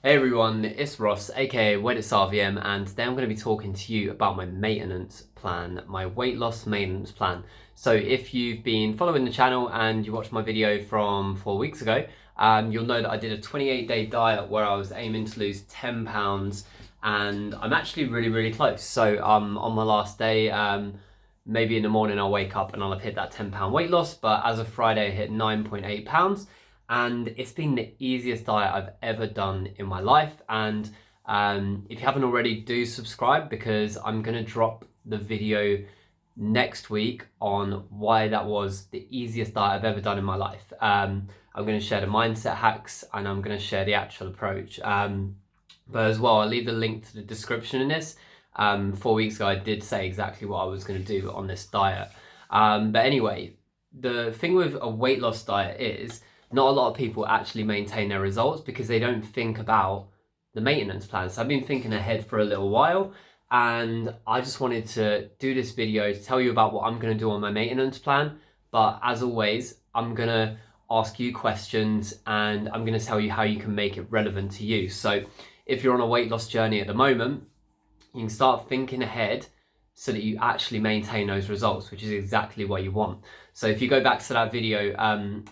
Hey everyone, it's Ross, aka When It's RVM, and today I'm going to be talking to you about my maintenance plan, my weight loss maintenance plan. So if you've been following the channel and you watched my video from 4 weeks ago, you'll know that I did a 28-day diet where I was aiming to lose 10 pounds, and I'm actually really close. So on my last day, maybe in the morning I'll wake up and I'll have hit that 10-pound weight loss, but as of Friday I hit 9.8 pounds. And it's been the easiest diet I've ever done in my life. And if you haven't already, do subscribe, because I'm going to drop the video next week on why that was the easiest diet I've ever done in my life. I'm going to share the mindset hacks and I'm going to share the actual approach. But as well, I'll leave the link to the description in this. 4 weeks ago, I did say exactly what I was going to do on this diet. But anyway, the thing with a weight loss diet is not a lot of people actually maintain their results because they don't think about the maintenance plan. So I've been thinking ahead for a little while, and I just wanted to do this video to tell you about what I'm going to do on my maintenance plan. But as always, I'm going to ask you questions and I'm going to tell you how you can make it relevant to you. So if you're on a weight loss journey at the moment, you can start thinking ahead so that you actually maintain those results, which is exactly what you want. So if you go back to that video,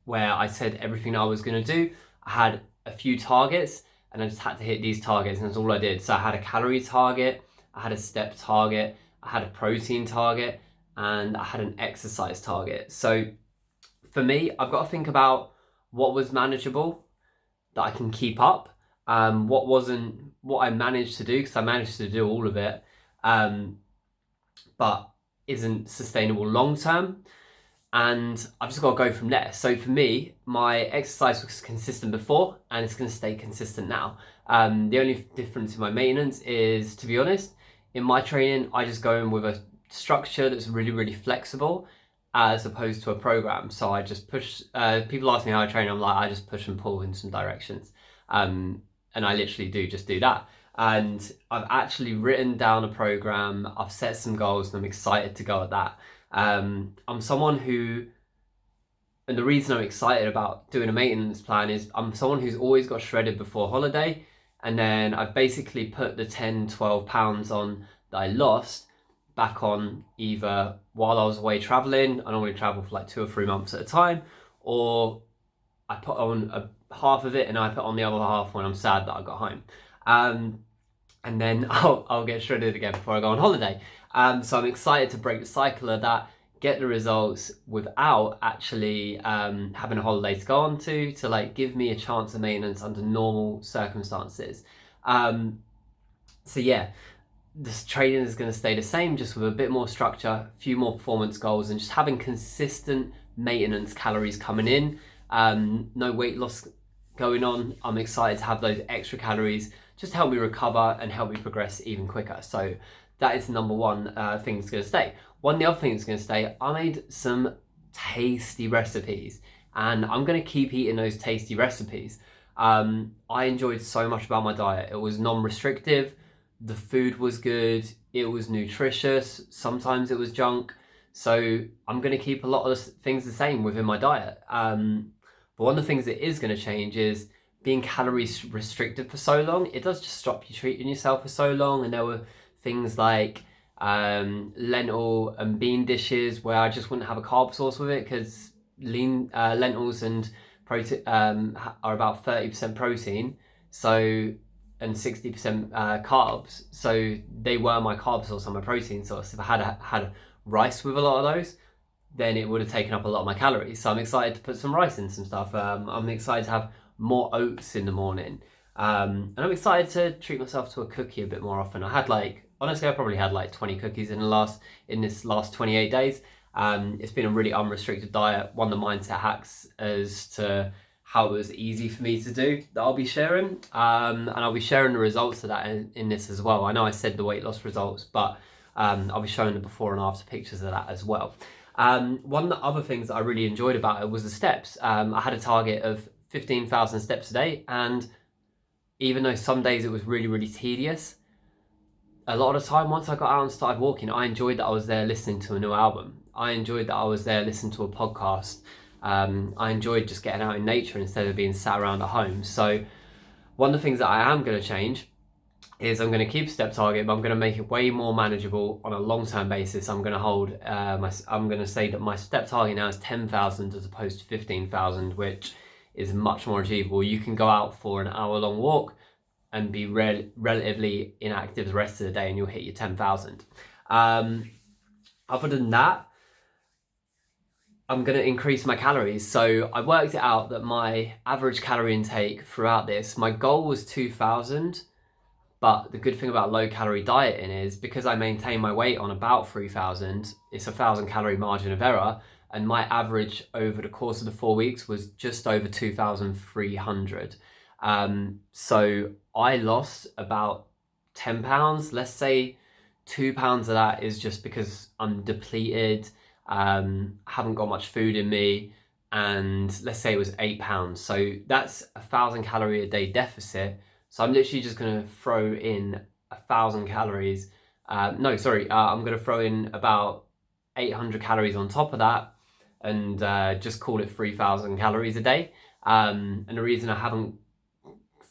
where I said everything I was going to do, I had a few targets and I just had to hit these targets, and that's all I did. So I had a calorie target, I had a step target, I had a protein target, and I had an exercise target. So for me, I've got to think about what was manageable that I can keep up, what wasn't, what I managed to do, because I managed to do all of it, but isn't sustainable long term. And I've just got to go from there. So for me, my exercise was consistent before and it's going to stay consistent now. The only difference in my maintenance is, to be honest, in my training, I just go in with a structure that's really flexible as opposed to a program. So I just push, people ask me how I train, I'm like, I just push and pull in some directions. And I literally do just do that. And I've actually written down a program, I've set some goals, and I'm excited to go at that. I'm someone who, and the reason I'm excited about doing a maintenance plan is I'm someone who's always got shredded before holiday, and then I've basically put the 10-12 pounds on that I lost back on either while I was away traveling. I normally travel for like 2 or 3 months at a time, or I put on a half of it and I put on the other half when I'm sad that I got home. And then I'll get shredded again before I go on holiday. So I'm excited to break the cycle of that, get the results without actually having a holiday to go on to like give me a chance of maintenance under normal circumstances. So yeah, this training is going to stay the same, just with a bit more structure, a few more performance goals, and just having consistent maintenance calories coming in. No weight loss going on. I'm excited to have those extra calories just to help me recover and help me progress even quicker. So that is the number one thing that's going to stay. One of the other things that's going to stay, I made some tasty recipes, and I'm going to keep eating those tasty recipes. I enjoyed so much about my diet. It was non-restrictive, the food was good, it was nutritious, sometimes it was junk. So I'm going to keep a lot of things the same within my diet. But one of the things that is going to change is being calorie restricted for so long. It does just stop you treating yourself for so long. And there were things like lentil and bean dishes where I just wouldn't have a carb source with it, because lentils and protein are about 30% protein, so, and 60% carbs. So they were my carb source and my protein source. If I had rice with a lot of those, then it would have taken up a lot of my calories. So I'm excited to put some rice in some stuff. I'm excited to have more oats in the morning. And I'm excited to treat myself to a cookie a bit more often. Honestly, I probably had like 20 cookies in this last 28 days. It's been a really unrestricted diet. One of the mindset hacks as to how it was easy for me to do that I'll be sharing. And I'll be sharing the results of that in this as well. I know I said the weight loss results, but I'll be showing the before and after pictures of that as well. One of the other things that I really enjoyed about it was the steps. I had a target of 15,000 steps a day, and even though some days it was really tedious, a lot of the time once I got out and started walking, I enjoyed that I was there listening to a new album. I enjoyed that I was there listening to a podcast. I enjoyed just getting out in nature instead of being sat around at home. So One of the things that I am going to change is I'm going to keep step target, but I'm going to make it way more manageable on a long-term basis. I'm going to hold I'm going to say that my step target now is 10,000 as opposed to 15,000, which is much more achievable. You can go out for an hour-long walk and be relatively inactive the rest of the day, and you'll hit your 10,000. Other than that, I'm going to increase my calories. So I worked it out that my average calorie intake throughout this, my goal was 2,000. But the good thing about low calorie dieting is because I maintain my weight on about 3,000, it's 1,000 calorie margin of error. And my average over the course of the 4 weeks was just over 2,300. So I lost about 10 pounds. Let's say 2 pounds of that is just because I'm depleted, haven't got much food in me, and let's say it was 8 pounds. So that's 1,000 calorie a day deficit. So I'm literally just gonna throw in 1,000 calories. I'm gonna throw in about 800 calories on top of that, and just call it 3,000 calories a day. And the reason I haven't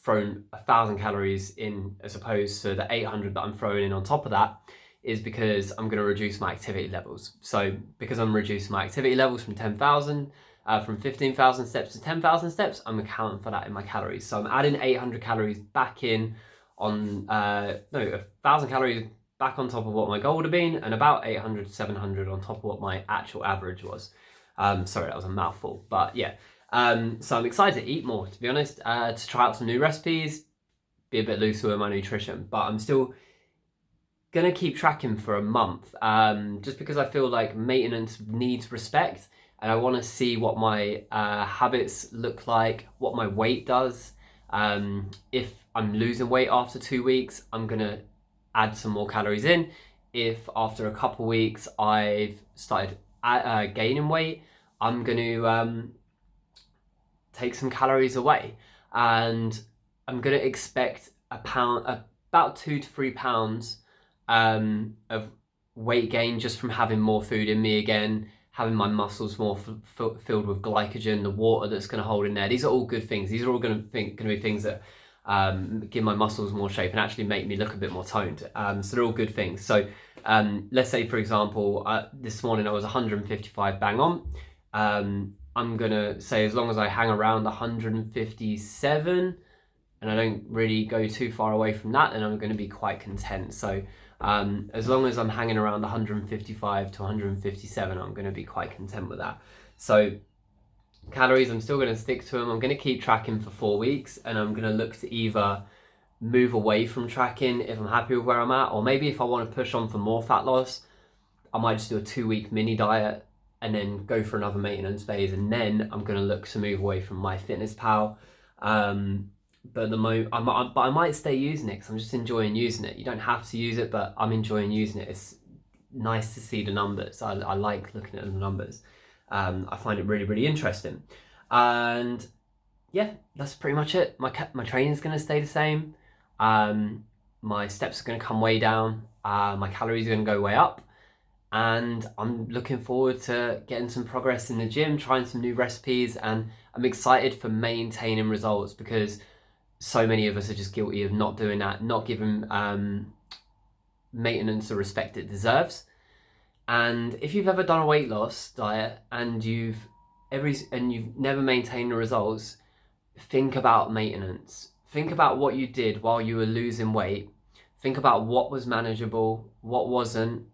thrown 1,000 calories in as opposed to the 800 that I'm throwing in on top of that is because I'm going to reduce my activity levels. So because I'm reducing my activity levels from 10,000, from 15,000 steps to 10,000 steps, I'm accounting for that in my calories. So I'm adding 800 calories back in on, 1,000 calories back on top of what my goal would have been, and about 800 to 700 on top of what my actual average was. Sorry, that was a mouthful, but yeah. So I'm excited to eat more, to be honest, to try out some new recipes, be a bit looser with my nutrition, but I'm still gonna keep tracking for a month, just because I feel like maintenance needs respect, and I want to see what my habits look like, what my weight does. If I'm losing weight after 2 weeks, I'm gonna add some more calories in. If after a couple weeks I've started gaining weight, I'm gonna take some calories away, and I'm gonna expect about 2 to 3 pounds of weight gain just from having more food in me again, having my muscles more filled with glycogen, the water that's going to hold in there. These are all good things. These are all going to be things that give my muscles more shape and actually make me look a bit more toned. So they're all good things. So let's say, for example, this morning I was 155 bang on. I'm going to say as long as I hang around 157 and I don't really go too far away from that, then I'm going to be quite content. So as long as I'm hanging around 155 to 157, I'm going to be quite content with that. So calories, I'm still going to stick to them. I'm going to keep tracking for 4 weeks, and I'm going to look to either move away from tracking if I'm happy with where I'm at, or maybe if I want to push on for more fat loss, I might just do a 2-week mini diet and then go for another maintenance phase, and then I'm going to look to move away from MyFitnessPal. But at the moment, I might stay using it because I'm just enjoying using it. You don't have to use it, but I'm enjoying using it. It's nice to see the numbers. I like looking at the numbers. I find it really, really interesting. And yeah, that's pretty much it. My training's going to stay the same. My steps are going to come way down. My calories are going to go way up. And I'm looking forward to getting some progress in the gym, trying some new recipes, and I'm excited for maintaining results because so many of us are just guilty of not doing that, not giving maintenance the respect it deserves. And if you've ever done a weight loss diet and you've never maintained the results, think about maintenance. Think about what you did while you were losing weight. Think about what was manageable, what wasn't,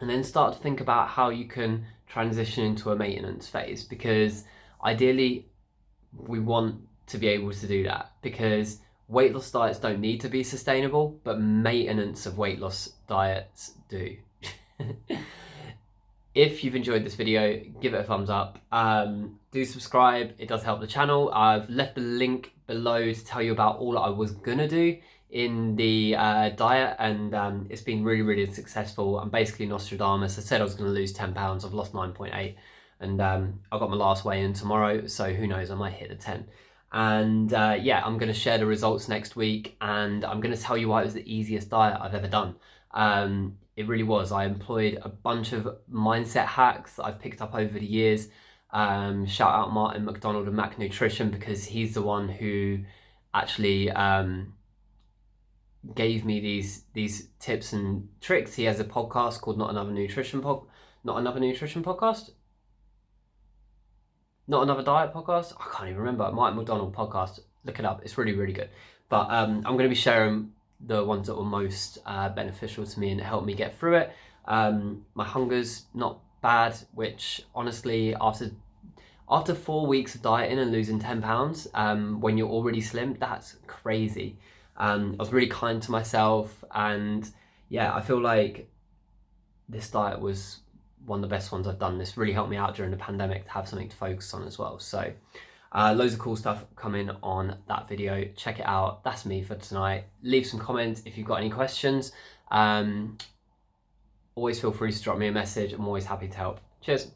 and then start to think about how you can transition into a maintenance phase, because ideally we want to be able to do that, because weight loss diets don't need to be sustainable, but maintenance of weight loss diets do. If you've enjoyed this video, give it a thumbs up. Do subscribe, it does help the channel. I've left the link below to tell you about all that I was gonna do in the diet, and it's been really, really successful. I'm basically Nostradamus. I said I was gonna lose 10 pounds, I've lost 9.8, and I've got my last weigh in tomorrow, so who knows, I might hit the 10. And yeah, I'm gonna share the results next week, and I'm gonna tell you why it was the easiest diet I've ever done. It really was. I employed a bunch of mindset hacks that I've picked up over the years. Shout out Martin McDonald and Mac Nutrition, because he's the one who actually gave me these tips and tricks. He has a podcast called Not Another Nutrition Podcast, Not Another Diet Podcast. I can't even remember. Mike McDonald podcast. Look it up. It's really, really good. But I'm going to be sharing the ones that were most beneficial to me and helped me get through it. My hunger's not bad, which honestly, after 4 weeks of dieting and losing 10 pounds, when you're already slim, that's crazy. I was really kind to myself, and yeah, I feel like this diet was one of the best ones I've done. This really helped me out during the pandemic to have something to focus on as well. So loads of cool stuff coming on that video. Check it out. That's me for tonight. Leave some comments if you've got any questions. Always feel free to drop me a message. I'm always happy to help. Cheers.